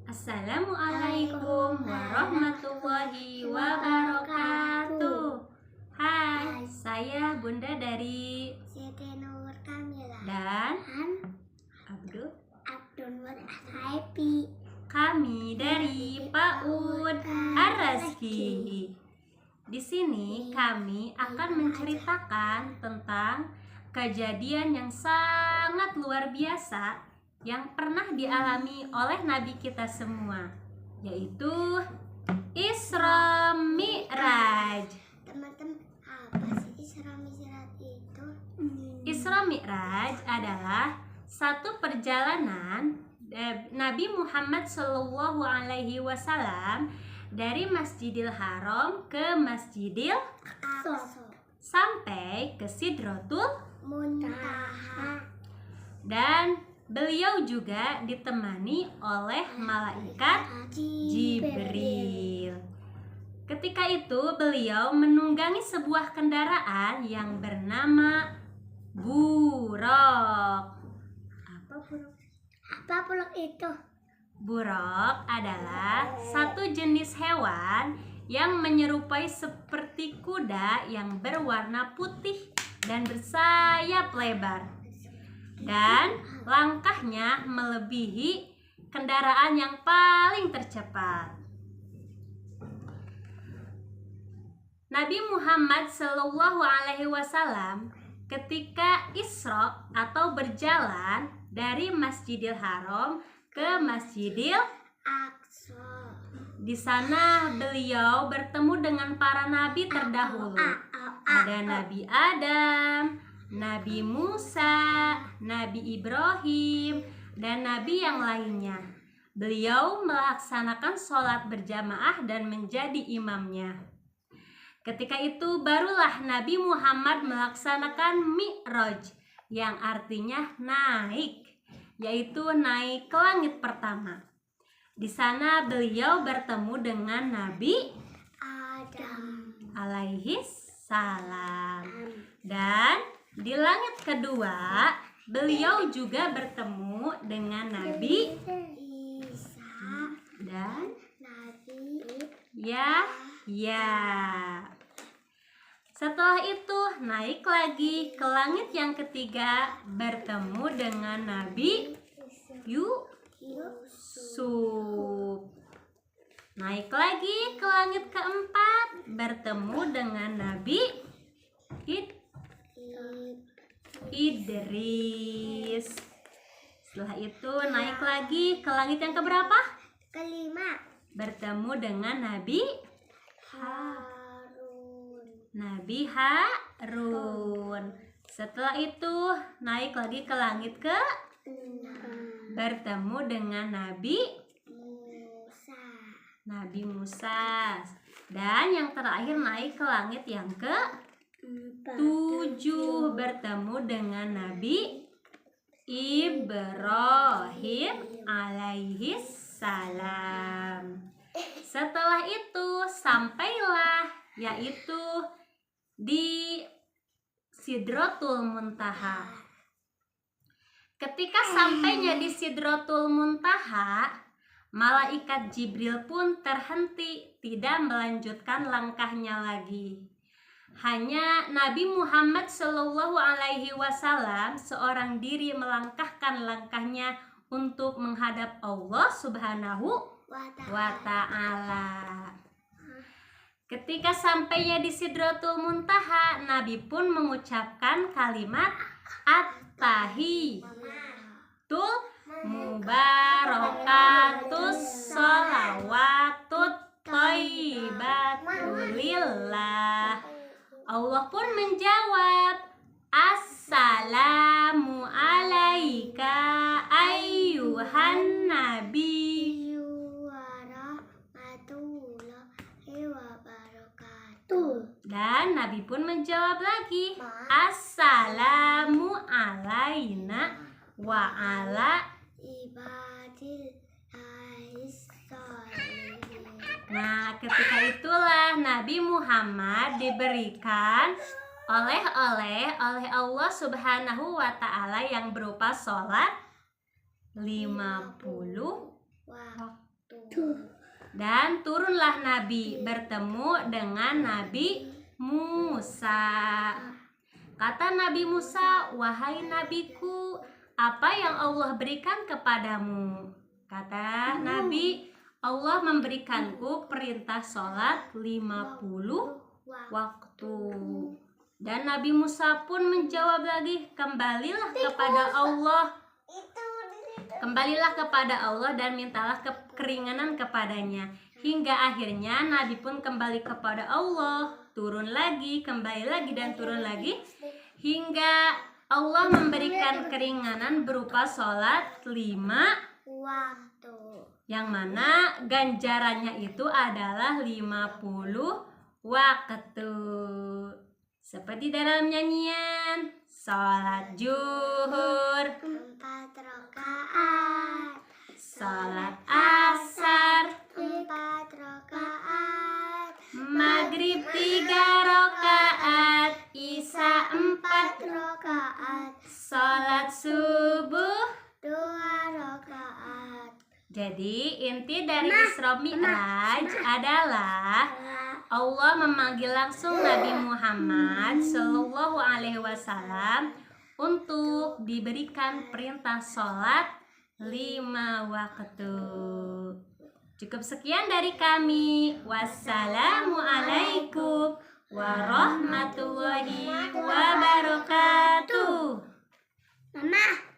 Assalamualaikum warahmatullahi wabarakatuh. Hai, saya Bunda dari Siti Nur Kamila dan Abdul Happy. Kami dari PAUD Ar-Razki. Di sini kami akan menceritakan tentang kejadian yang sangat luar biasa yang pernah dialami oleh Nabi kita semua, yaitu Isra Mi'raj. Teman-teman, apa sih Isra Mi'raj itu? Isra Mi'raj adalah satu perjalanan Nabi Muhammad SAW dari Masjidil Haram ke Masjidil Aqsa, sampai ke Sidratul Muntaha. Dan beliau juga ditemani oleh malaikat Jibril. Ketika itu beliau menunggangi sebuah kendaraan yang bernama buraq. Apa buraq itu? Buraq adalah satu jenis hewan yang menyerupai seperti kuda yang berwarna putih dan bersayap lebar. Dan langkahnya melebihi kendaraan yang paling tercepat. Nabi Muhammad SAW ketika Isra atau berjalan dari Masjidil Haram ke Masjidil Aqsa. Di sana beliau bertemu dengan para nabi terdahulu. Ada Nabi Adam, Nabi Musa, Nabi Ibrahim, dan nabi yang lainnya. Beliau melaksanakan sholat berjamaah dan menjadi imamnya. Ketika itu barulah Nabi Muhammad melaksanakan Mi'raj, yang artinya naik, yaitu naik ke langit pertama. Di sana beliau bertemu dengan Nabi Adam alaihi salam. Dan di langit kedua, beliau juga bertemu dengan Nabi Isa dan Nabi Yahya. Setelah itu naik lagi ke langit yang ketiga, bertemu dengan Nabi Yusuf. Naik lagi ke langit keempat, bertemu dengan Nabi Idris. Setelah itu naik lagi ke langit yang keberapa? kelima, Bertemu dengan Nabi Harun. Setelah itu naik lagi ke langit ke bertemu dengan Nabi Musa. Dan yang terakhir naik ke langit yang ke-7, bertemu dengan Nabi Ibrahim alaihi salam. Setelah itu sampailah yaitu di Sidratul Muntaha. Ketika sampainya di Sidratul Muntaha, malaikat Jibril pun terhenti, tidak melanjutkan langkahnya lagi. Hanya Nabi Muhammad SAW seorang diri melangkahkan langkahnya untuk menghadap Allah Subhanahu wa Ta'ala. Ketika sampainya di Sidratul Muntaha, Nabi pun mengucapkan kalimat At-Tahiyatul Mubarakatus Sholawatut Thayyibatul Lillah. Allah pun menjawab, Assalamu alaika ayyuhan nabi. Dan Nabi pun menjawab lagi, Assalamu alaina wa ala ibadil salihin. Nah, ketika itulah Nabi Muhammad diberikan oleh Allah Subhanahu wa Ta'ala yang berupa sholat 50 Dan turunlah Nabi bertemu dengan Nabi Musa. Kata Nabi Musa, "Wahai nabiku, apa yang Allah berikan kepadamu?" Kata Nabi, "Allah memberikanku perintah sholat 50 waktu." Dan Nabi Musa pun menjawab lagi, "Kembalilah kepada Allah. Kembalilah kepada Allah dan mintalah keringanan kepadanya." Hingga akhirnya Nabi pun kembali kepada Allah, turun lagi, kembali lagi dan turun lagi, hingga Allah memberikan keringanan berupa sholat 5 waktu. yang mana ganjarannya itu adalah 50 waktu. Seperti dalam nyanyian sholat zuhur, 4 rakaat. sholat asar, 4 rakaat. maghrib 3 rakaat, isya 4, Rakaat. sholat subuh. 2 rakaat. Jadi inti dari Isra Mi'raj adalah Allah memanggil langsung Nabi Muhammad Shallallahu Alaihi Wasallam untuk diberikan perintah sholat 5 waktu. Cukup sekian dari kami. Wassalamualaikum warahmatullahi wabarakatuh. Mama.